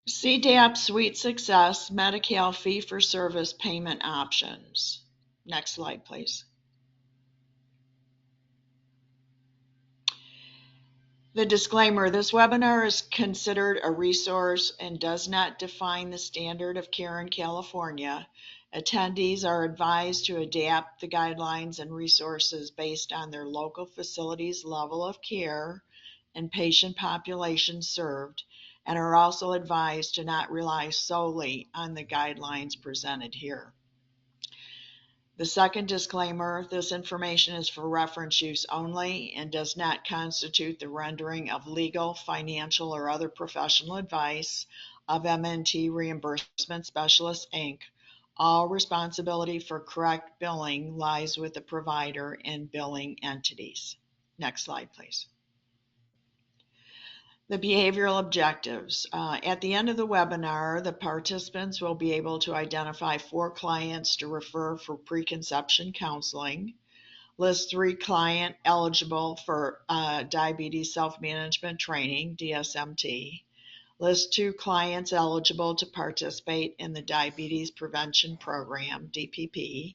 CDAPP Suite Success Medi-Cal Fee-for-Service Payment Options. Next slide, please. The disclaimer, this webinar is considered a resource and does not define the standard of care in California. Attendees are advised to adapt the guidelines and resources based on their local facility's level of care and patient population served, and are also advised to not rely solely on the guidelines presented here. The second disclaimer, this information is for reference use only and does not constitute the rendering of legal, financial, or other professional advice of MNT Reimbursement Specialists, Inc. All responsibility for correct billing lies with the provider and billing entities. Next slide, please. The behavioral objectives. At the end of the webinar, the participants will be able to identify 4 clients to refer for preconception counseling, list 3 clients eligible for diabetes self-management training, DSMT, list 2 clients eligible to participate in the Diabetes Prevention Program, DPP,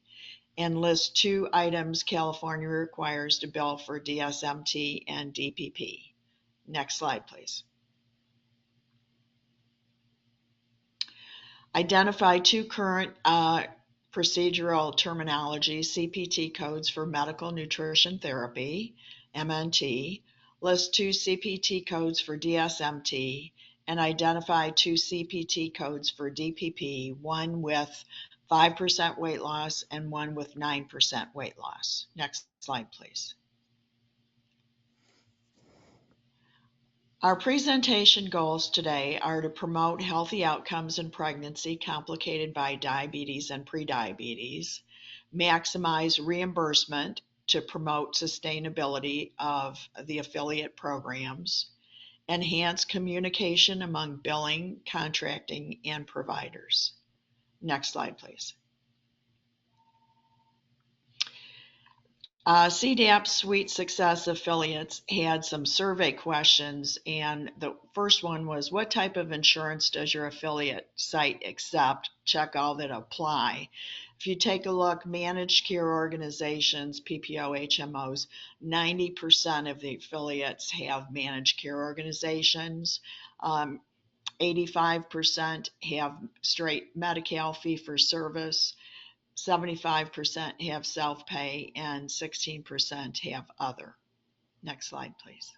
and list 2 items California requires to bill for DSMT and DPP. Next slide, please. Identify 2 current procedural terminology, CPT codes for medical nutrition therapy, MNT, list 2 CPT codes for DSMT, and identify 2 CPT codes for DPP, one with 5% weight loss and one with 9% weight loss. Next slide, please. Our presentation goals today are to promote healthy outcomes in pregnancy complicated by diabetes and prediabetes, maximize reimbursement to promote sustainability of the affiliate programs, enhance communication among billing, contracting, and providers. Next slide, please. CDAPP Suite Success affiliates had some survey questions, and the first one was, what type of insurance does your affiliate site accept? Check all that apply. If you take a look, managed care organizations, PPO, HMOs, 90% of the affiliates have managed care organizations. 85% have straight Medi-Cal fee-for-service. 75% have self-pay and 16% have other. Next slide, please.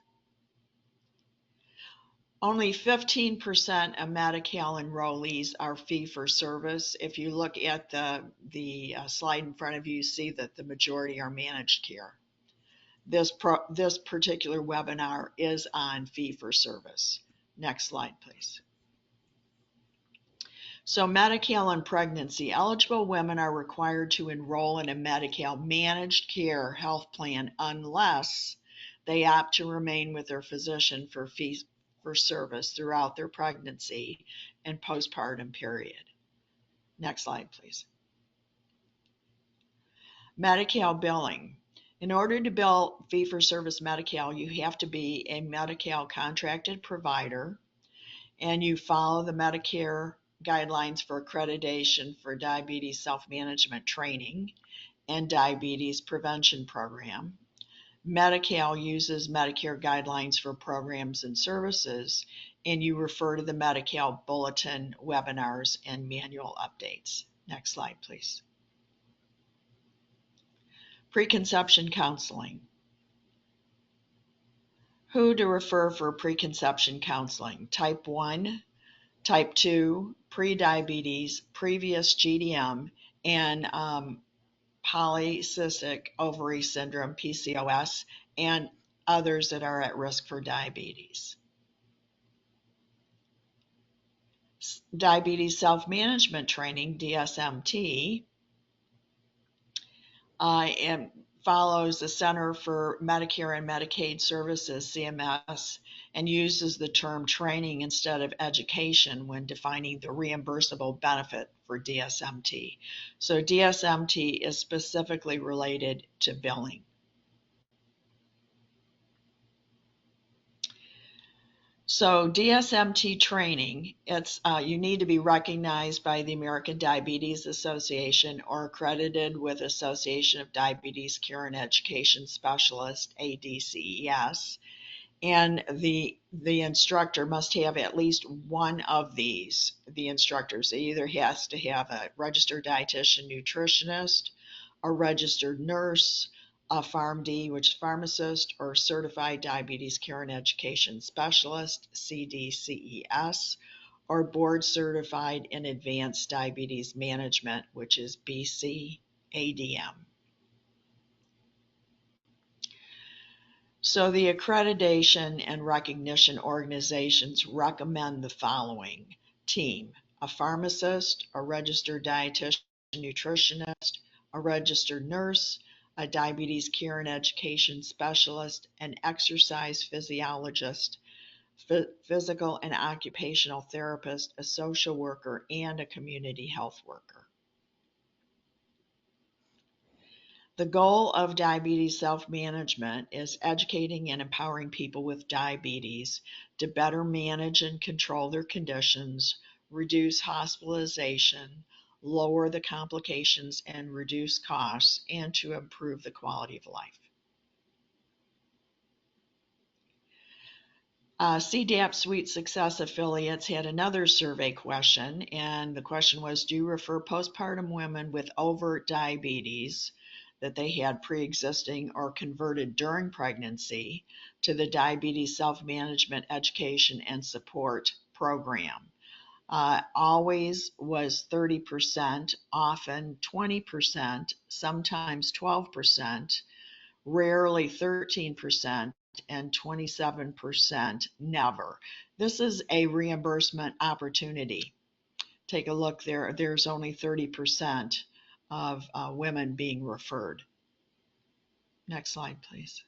Only 15% of Medi-Cal enrollees are fee-for-service. If you look at the slide in front of you, you see that the majority are managed care. This particular webinar is on fee-for-service. Next slide, please. So Medi-Cal and pregnancy. Eligible women are required to enroll in a Medi-Cal managed care health plan unless they opt to remain with their physician for fee-for-service throughout their pregnancy and postpartum period. Next slide, please. Medi-Cal billing. In order to bill fee-for-service Medi-Cal, you have to be a Medi-Cal contracted provider, and you follow the Medicare guidelines for accreditation for diabetes self-management training and diabetes prevention program. Medi-Cal uses Medicare guidelines for programs and services, and you refer to the Medi-Cal bulletin, webinars, and manual updates. Next slide, please. Preconception counseling. Who to refer for preconception counseling? Type 1, Type 2, prediabetes, previous GDM, and polycystic ovary syndrome, PCOS, and others that are at risk for diabetes. Diabetes self-management training, DSMT, and follows the Center for Medicare and Medicaid Services, CMS, and uses the term training instead of education when defining the reimbursable benefit for DSMT. So DSMT is specifically related to billing. So DSMT training, it's you need to be recognized by the American Diabetes Association or accredited with Association of Diabetes Care and Education Specialists, ADCES. And the instructor must have at least one of these. The instructors, either has to have a registered dietitian nutritionist, a registered nurse, a PharmD, which is pharmacist, or certified diabetes care and education specialist, CDCES, or board certified in advanced diabetes management, which is BCADM. So the accreditation and recognition organizations recommend the following team: a pharmacist, a registered dietitian nutritionist, a registered nurse, a diabetes care and education specialist, an exercise physiologist, physical and occupational therapist, a social worker, and a community health worker. The goal of diabetes self-management is educating and empowering people with diabetes to better manage and control their conditions, reduce hospitalization, lower the complications and reduce costs, and to improve the quality of life. CDAPP Sweet Success affiliates had another survey question, and the question was, do you refer postpartum women with overt diabetes that they had pre-existing or converted during pregnancy to the Diabetes Self-Management Education and Support Program? Always was 30%, often 20%, sometimes 12%, rarely 13%, and 27% never. This is a reimbursement opportunity. Take a look there. There's only 30% of women being referred. Next slide, please.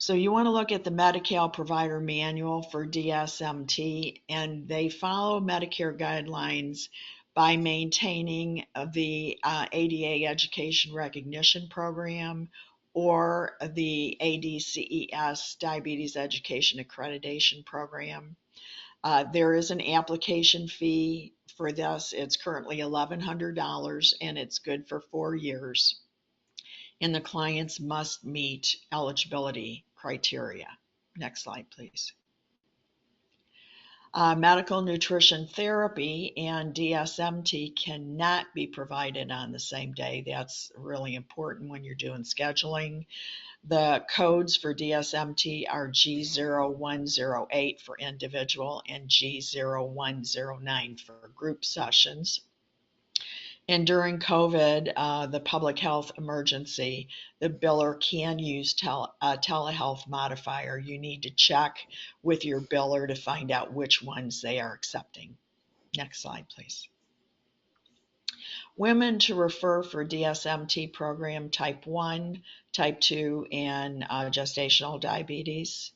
So you want to look at the Medi-Cal Provider Manual for DSMT, and they follow Medicare guidelines by maintaining the ADA Education Recognition Program or the ADCES Diabetes Education Accreditation Program. There is an application fee for this. It's currently $1,100 and it's good for 4 years. And the clients must meet eligibility criteria. Next slide, please. Medical nutrition therapy and DSMT cannot be provided on the same day. That's really important when you're doing scheduling. The codes for DSMT are G0108 for individual and G0109 for group sessions. And during COVID, the public health emergency, the biller can use a telehealth modifier. You need to check with your biller to find out which ones they are accepting. Next slide, please. Women to refer for DSMT program type 1, type 2, and gestational diabetes.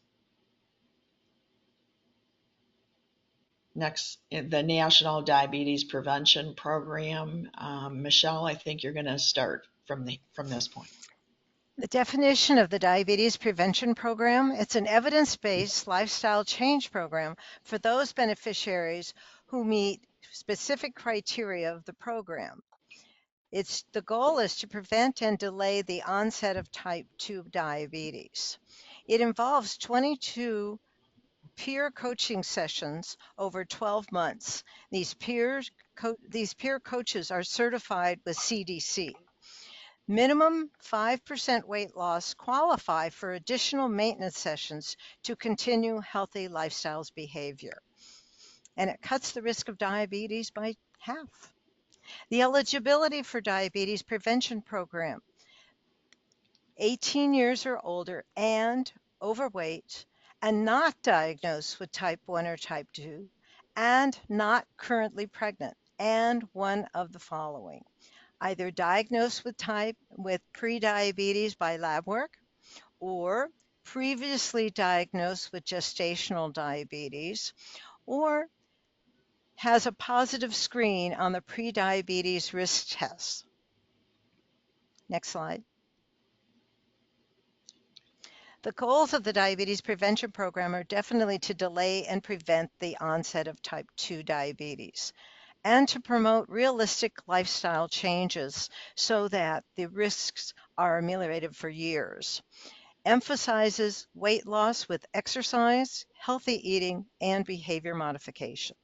Next, the National Diabetes Prevention Program. Michelle, I think you're going to start from this point. The definition of the Diabetes Prevention Program, it's an evidence-based lifestyle change program for those beneficiaries who meet specific criteria of the program. The goal is to prevent and delay the onset of type 2 diabetes. It involves 22 peer coaching sessions over 12 months. These peer coaches are certified with CDC. Minimum 5% weight loss qualify for additional maintenance sessions to continue healthy lifestyles behavior. And it cuts the risk of diabetes by half. The eligibility for diabetes prevention program, 18 years or older and overweight and not diagnosed with type 1 or type 2 and not currently pregnant, and one of the following: either diagnosed with prediabetes by lab work, or previously diagnosed with gestational diabetes, or has a positive screen on the prediabetes risk test. Next slide. The goals of the diabetes prevention program are definitely to delay and prevent the onset of type 2 diabetes and to promote realistic lifestyle changes so that the risks are ameliorated for years. Emphasizes weight loss with exercise, healthy eating, and behavior modification.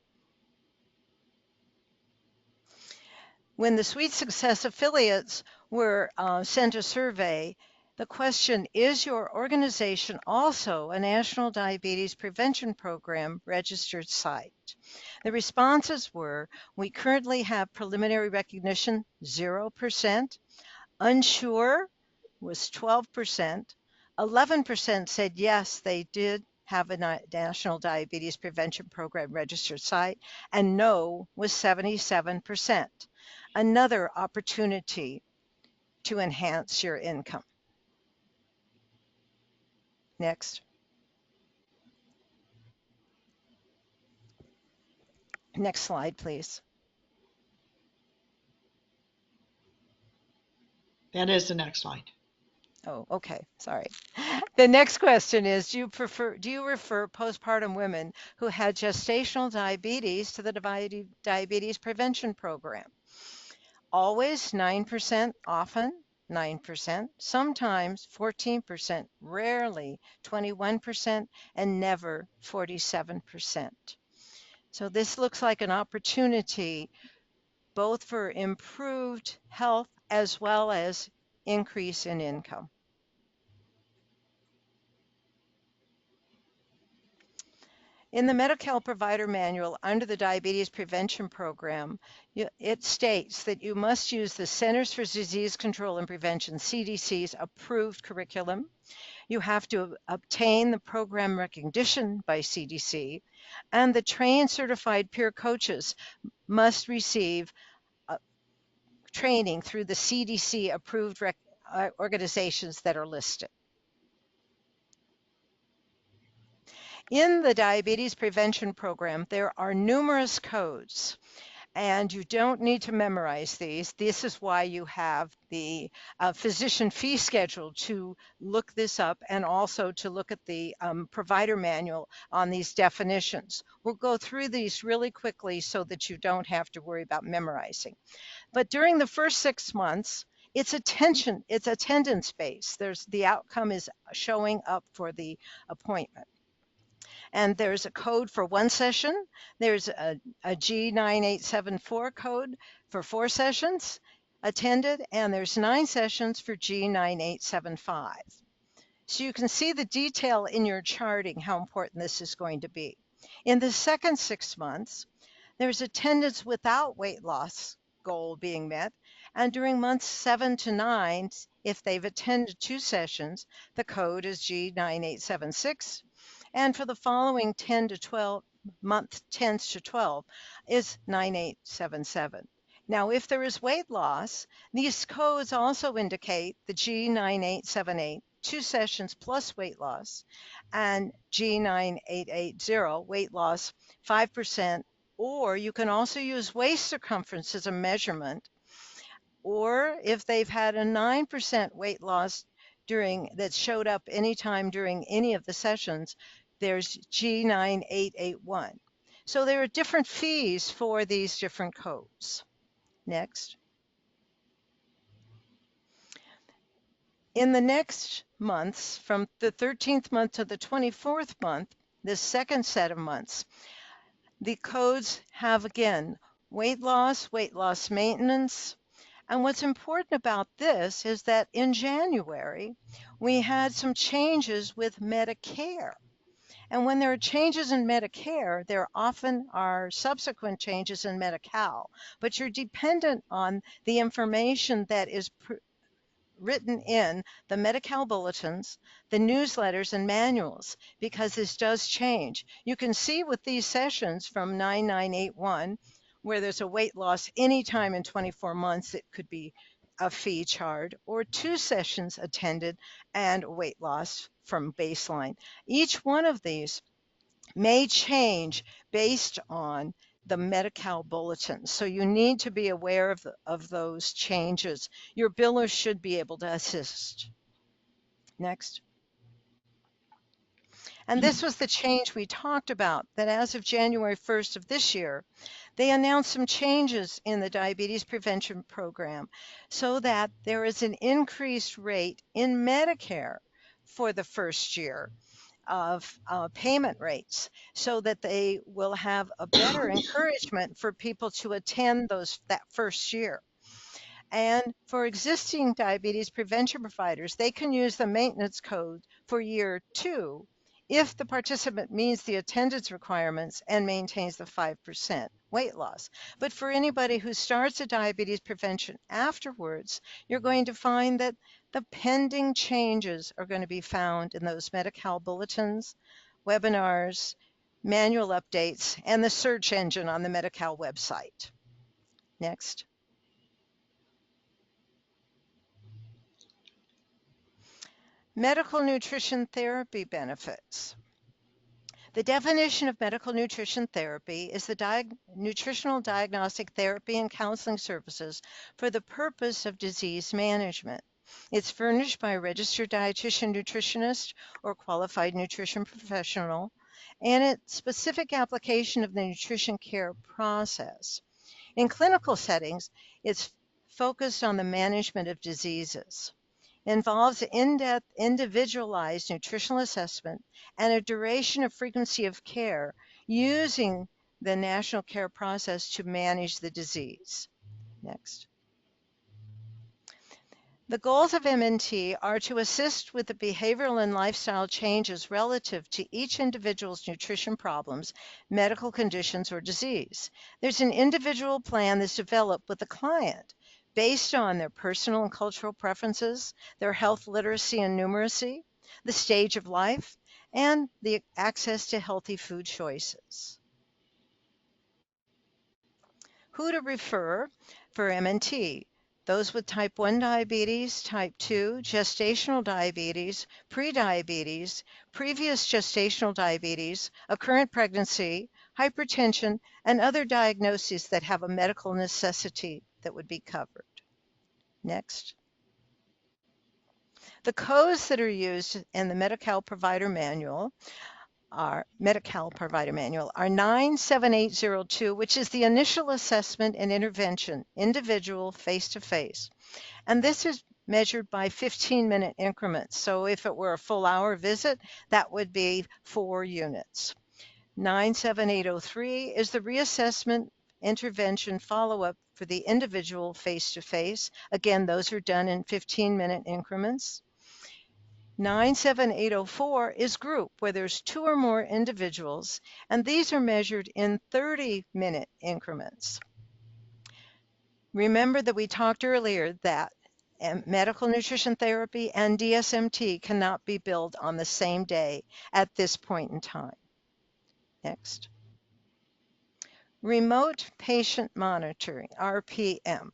When the Sweet Success affiliates were sent a survey, the question, is your organization also a National Diabetes Prevention Program registered site? The responses were, we currently have preliminary recognition, 0%, unsure was 12%, 11% said yes, they did have a National Diabetes Prevention Program registered site, and no was 77%. Another opportunity to enhance your income. Next. Next slide, please. That is the next slide. Oh, okay, sorry. The next question is, do you refer postpartum women who had gestational diabetes to the diabetes prevention program? Always 9%, often 9%, sometimes 14%, rarely 21%, and never 47%. So this looks like an opportunity both for improved health as well as increase in income. In the Medi-Cal Provider Manual under the Diabetes Prevention Program, it states that you must use the Centers for Disease Control and Prevention, CDC's approved curriculum. You have to obtain the program recognition by CDC, and the trained certified peer coaches must receive training through the CDC approved organizations that are listed. In the diabetes prevention program, there are numerous codes, and you don't need to memorize these. This is why you have the physician fee schedule to look this up and also to look at the provider manual on these definitions. We'll go through these really quickly so that you don't have to worry about memorizing. But during the first 6 months, it's attendance based. The outcome is showing up for the appointment. And there's a code for 1 session. There's a G9874 code for 4 sessions attended, and there's 9 sessions for G9875. So you can see the detail in your charting how important this is going to be. In the second 6 months, there's attendance without weight loss goal being met, and during months 7 to 9, if they've attended 2 sessions, the code is G9876. And for the following 10 to 12 month 10 to 12 is 9877. Now, if there is weight loss, these codes also indicate the G9878, 2 sessions plus weight loss, and G9880, weight loss 5%, or you can also use waist circumference as a measurement, or if they've had a 9% weight loss that showed up anytime during any of the sessions, there's G9881. So there are different fees for these different codes. Next. In the next months, from the 13th month to the 24th month, the second set of months, the codes have, again, weight loss maintenance. And what's important about this is that in January, we had some changes with Medicare. And when there are changes in Medicare, there often are subsequent changes in Medi-Cal, but you're dependent on the information that is written in the Medi-Cal bulletins, the newsletters, and manuals, because this does change. You can see with these sessions from 9981, where there's a weight loss anytime in 24 months, it could be a fee charged, or 2 sessions attended and weight loss from baseline. Each one of these may change based on the Medi-Cal bulletin. So you need to be aware of those changes. Your biller should be able to assist. Next. And this was the change we talked about, that as of January 1st of this year, they announced some changes in the diabetes prevention program so that there is an increased rate in Medicare for the first year of payment rates, so that they will have a better encouragement for people to attend that first year. And for existing diabetes prevention providers, they can use the maintenance code for year 2 if the participant meets the attendance requirements and maintains the 5% weight loss. But for anybody who starts a diabetes prevention afterwards, you're going to find that the pending changes are going to be found in those Medi-Cal bulletins, webinars, manual updates, and the search engine on the Medi-Cal website. Next. Medical nutrition therapy benefits. The definition of medical nutrition therapy is the nutritional diagnostic therapy and counseling services for the purpose of disease management. It's furnished by a registered dietitian nutritionist or qualified nutrition professional, and its specific application of the nutrition care process. In clinical settings, it's focused on the management of diseases. Involves in-depth individualized nutritional assessment and a duration of frequency of care using the national care process to manage the disease. Next. The goals of MNT are to assist with the behavioral and lifestyle changes relative to each individual's nutrition problems, medical conditions, or disease. There's an individual plan that's developed with the client based on their personal and cultural preferences, their health literacy and numeracy, the stage of life, and the access to healthy food choices. Who to refer for MNT? Those with type 1 diabetes, type 2, gestational diabetes, prediabetes, previous gestational diabetes, a current pregnancy, hypertension, and other diagnoses that have a medical necessity that would be covered. Next. The codes that are used in the Medi-Cal Provider Manual are 97802, which is the initial assessment and intervention, individual face-to-face. And this is measured by 15-minute increments. So if it were a full hour visit, that would be 4 units. 97803 is the reassessment, intervention, follow-up for the individual face-to-face. Again, those are done in 15-minute increments. 97804 is group, where there's 2 or more individuals, and these are measured in 30-minute increments. Remember that we talked earlier that medical nutrition therapy and DSMT cannot be billed on the same day at this point in time. Next. Remote patient monitoring, RPM.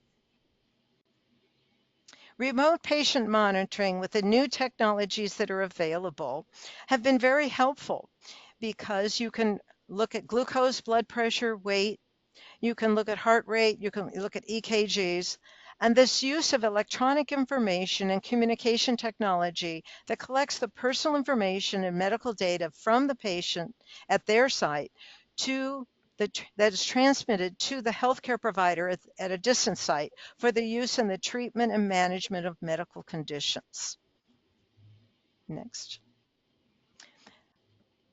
Remote patient monitoring with the new technologies that are available have been very helpful because you can look at glucose, blood pressure, weight, you can look at heart rate, you can look at EKGs, and this use of electronic information and communication technology that collects the personal information and medical data from the patient at their site that is transmitted to the healthcare provider at a distant site for the use in the treatment and management of medical conditions. Next.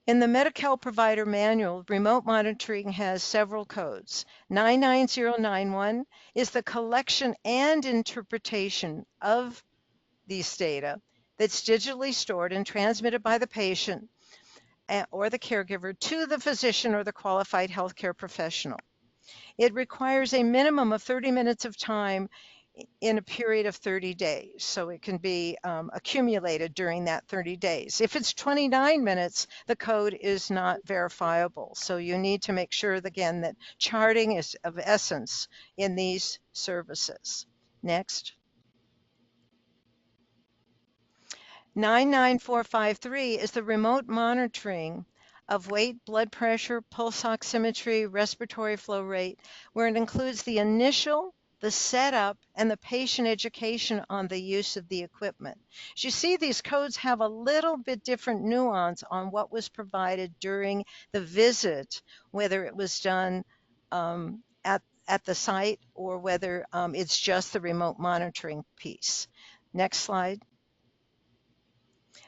In the Medi-Cal Provider Manual, remote monitoring has several codes. 99091 is the collection and interpretation of these data that's digitally stored and transmitted by the patient or the caregiver to the physician or the qualified healthcare professional. It requires a minimum of 30 minutes of time in a period of 30 days, so it can be accumulated during that 30 days. If it's 29 minutes, the code is not verifiable, so you need to make sure, again, that charting is of essence in these services. Next. 99453 is the remote monitoring of weight, blood pressure, pulse oximetry, respiratory flow rate, where it includes the initial the setup, and the patient education on the use of the equipment. As you see, these codes have a little bit different nuance on what was provided during the visit, whether it was done at the site or whether it's just the remote monitoring piece. Next slide.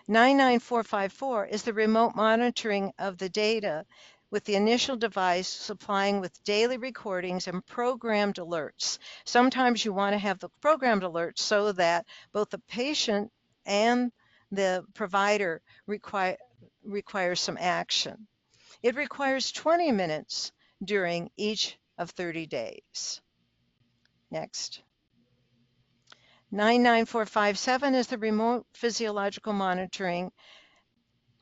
99454 is the remote monitoring of the data with the initial device supplying with daily recordings and programmed alerts. Sometimes you want to have the programmed alerts so that both the patient and the provider require some action. It requires 20 minutes during each of 30 days. Next. 99457 is the remote physiological monitoring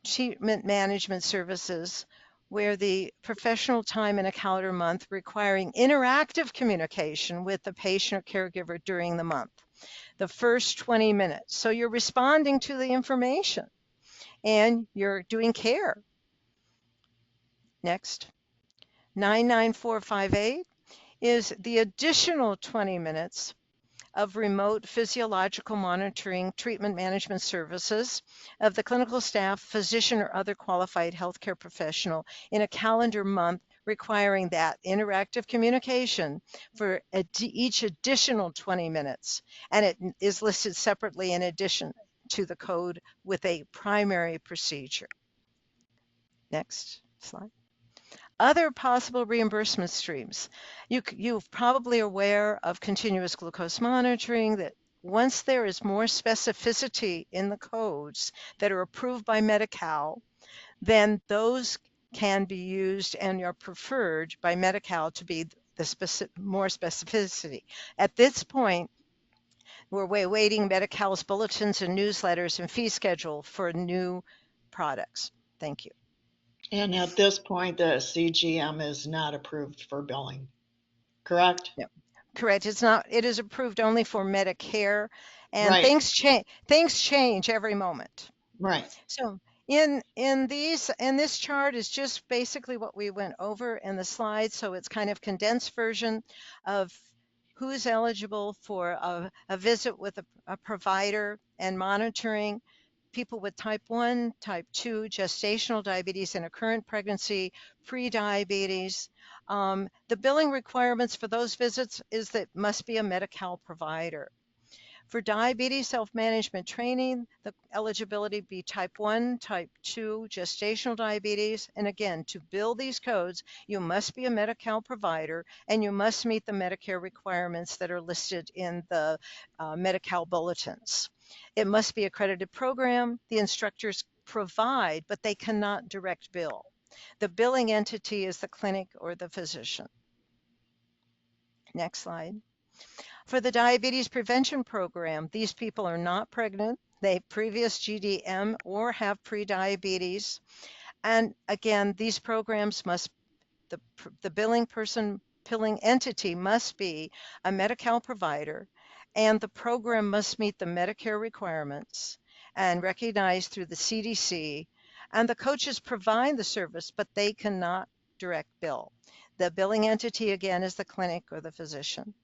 treatment management services, where the professional time in a calendar month requiring interactive communication with the patient or caregiver during the month. The first 20 minutes. So you're responding to the information and you're doing care. Next. 99458 is the additional 20 minutes of remote physiological monitoring treatment management services of the clinical staff, physician, or other qualified healthcare professional in a calendar month requiring that interactive communication for each additional 20 minutes. And it is listed separately in addition to the code with a primary procedure. Next slide. Other possible reimbursement streams. You're probably aware of continuous glucose monitoring, that once there is more specificity in the codes that are approved by Medi-Cal, then those can be used and are preferred by Medi-Cal to be the more specificity. At this point, we're awaiting Medi-Cal's bulletins and newsletters and fee schedule for new products. Thank you. And at this point, the CGM is not approved for billing, correct? Yeah, correct. It's not. It is approved only for Medicare, and Right. things change every moment. Right. So in this chart is just basically what we went over in the slides. So it's kind of condensed version of who's eligible for a visit with a provider and monitoring. People with type 1, type 2, gestational diabetes and a current pregnancy, pre-diabetes. The billing requirements for those visits is that must be a Medi-Cal provider. For diabetes self-management training, the eligibility be type 1, type 2, gestational diabetes. And again, to bill these codes, you must be a Medi-Cal provider and you must meet the Medicare requirements that are listed in the Medi-Cal bulletins. It must be accredited program. The instructors provide, but they cannot direct bill. The billing entity is the clinic or the physician. Next slide. For the diabetes prevention program, these people are not pregnant, they have previous GDM or have pre-diabetes. And again, these programs must, the billing entity must be a Medi-Cal provider, and the program must meet the Medicare requirements and recognized through the CDC. And the coaches provide the service, but they cannot direct bill. The billing entity, again, is the clinic or the physician.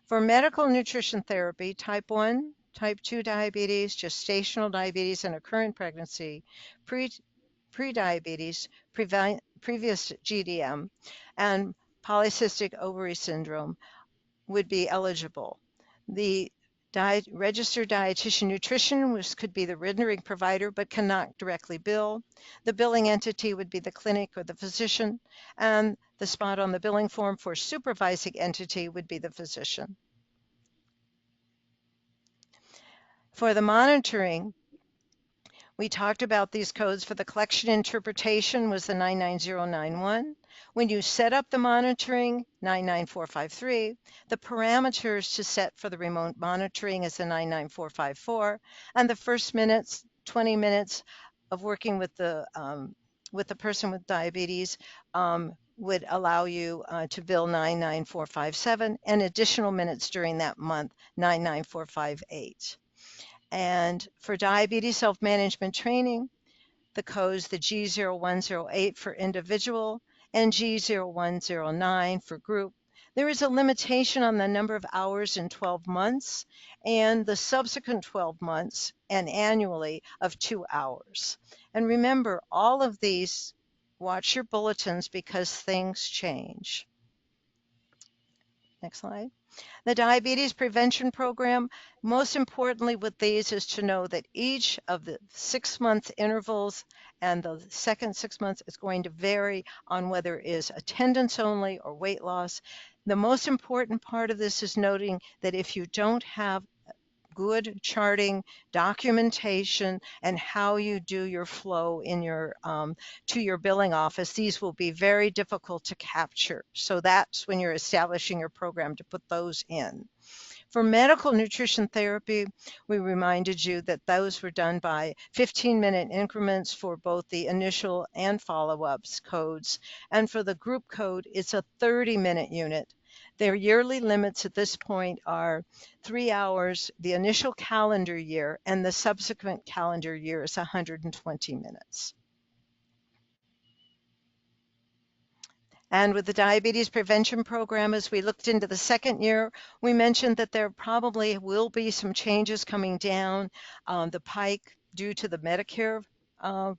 For medical nutrition therapy, type 1, type 2 diabetes, gestational diabetes and a current pregnancy, pre-diabetes, previous GDM, and polycystic ovary syndrome would be eligible. The registered dietitian nutrition, which could be the rendering provider but cannot directly bill. The billing entity would be the clinic or the physician, and the spot on the billing form for supervising entity would be the physician. For the monitoring, we talked about these codes. For the collection interpretation was the 99091. When you set up the monitoring, 99453. The parameters to set for the remote monitoring is the 99454. And the first 20 minutes of working with the person with diabetes would allow you to bill 99457 and additional minutes during that month, 99458. And for diabetes self-management training, the codes, the G0108 for individual and G0109 for group. There is a limitation on the number of hours in 12 months and the subsequent 12 months and annually of 2 hours. And remember, all of these, watch your bulletins because things change. Next slide. The diabetes prevention program, most importantly with these is to know that each of the 6-month intervals and the second 6 months is going to vary on whether it is attendance only or weight loss. The most important part of this is noting that if you don't have good charting, documentation, and how you do your flow in your to your billing office, these will be very difficult to capture. So that's when you're establishing your program to put those in. For medical nutrition therapy, we reminded you that those were done by 15-minute increments for both the initial and follow-ups codes. And for the group code, it's a 30-minute unit. Their yearly limits at this point are 3 hours, the initial calendar year, and the subsequent calendar year is 120 minutes. And with the diabetes prevention program, as we looked into the second year, we mentioned that there probably will be some changes coming down the pike due to the Medicare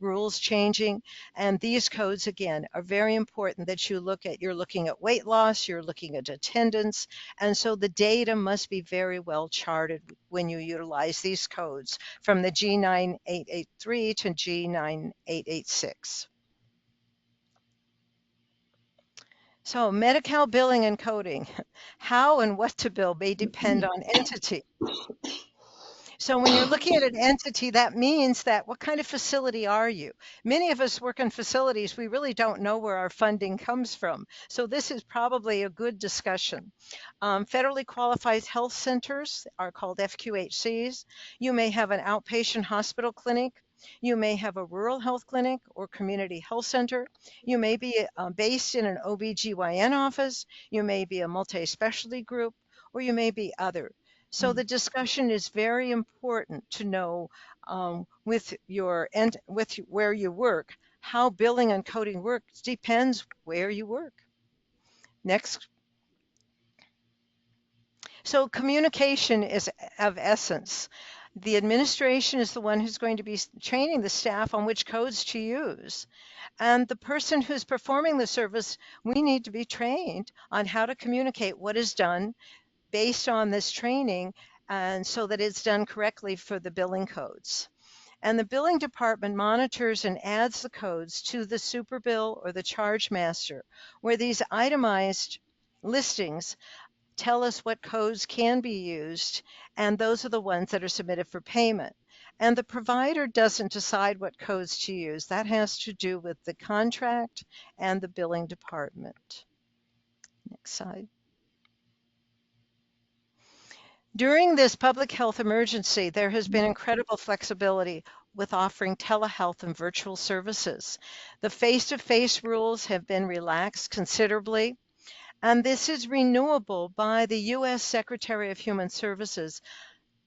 rules changing. And these codes, again, are very important that you look at. You're looking at weight loss, you're looking at attendance. And so the data must be very well charted when you utilize these codes from the G9883 to G9886. So Medi-Cal billing and coding, how and what to bill may depend on entity. So when you're looking at an entity, that means that what kind of facility are you? Many of us work in facilities, we really don't know where our funding comes from. So this is probably a good discussion. Federally qualified health centers are called FQHCs. You may have an outpatient hospital clinic. You may have a rural health clinic or community health center. You may be based in an OBGYN office. You may be a multi-specialty group, or you may be other. So the discussion is very important to know with where you work, how billing and coding works depends where you work. Next. So communication is of essence. The administration is the one who's going to be training the staff on which codes to use. And the person who's performing the service, we need to be trained on how to communicate what is done based on this training, and so that it's done correctly for the billing codes. And the billing department monitors and adds the codes to the super bill or the charge master, where these itemized listings tell us what codes can be used, and those are the ones that are submitted for payment. And the provider doesn't decide what codes to use. That has to do with the contract and the billing department. Next slide. During this public health emergency, there has been incredible flexibility with offering telehealth and virtual services. The face-to-face rules have been relaxed considerably, and this is renewable by the U.S. Secretary of Human Services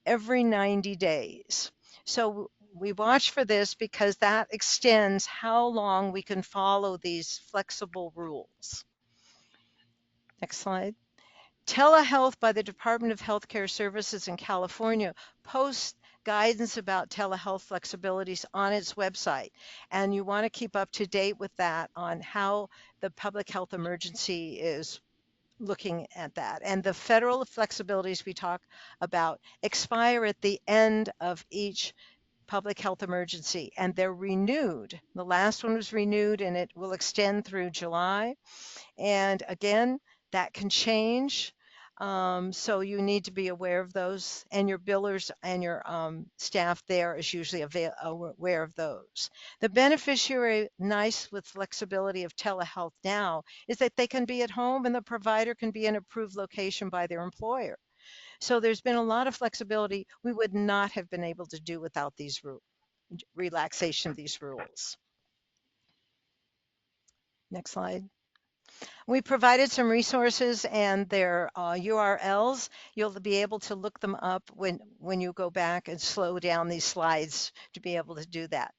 every 90 days. So we watch for this because that extends how long we can follow these flexible rules. Next slide. Telehealth by the Department of Healthcare Services in California posts guidance about telehealth flexibilities on its website. And you want to keep up to date with that on how the public health emergency is looking at that. And the federal flexibilities we talk about expire at the end of each public health emergency, and they're renewed. The last one was renewed and it will extend through July. And again, that can change. So you need to be aware of those, and your billers and your staff there is usually aware of those. The beneficiary, nice with flexibility of telehealth now, is that they can be at home and the provider can be in an approved location by their employer. So there's been a lot of flexibility we would not have been able to do without these relaxation of these rules. Next slide. We provided some resources and their URLs. You'll be able to look them up when you go back and slow down these slides to be able to do that.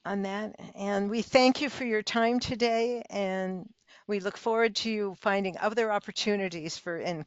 on that. And we thank you for your time today, and we look forward to you finding other opportunities for income.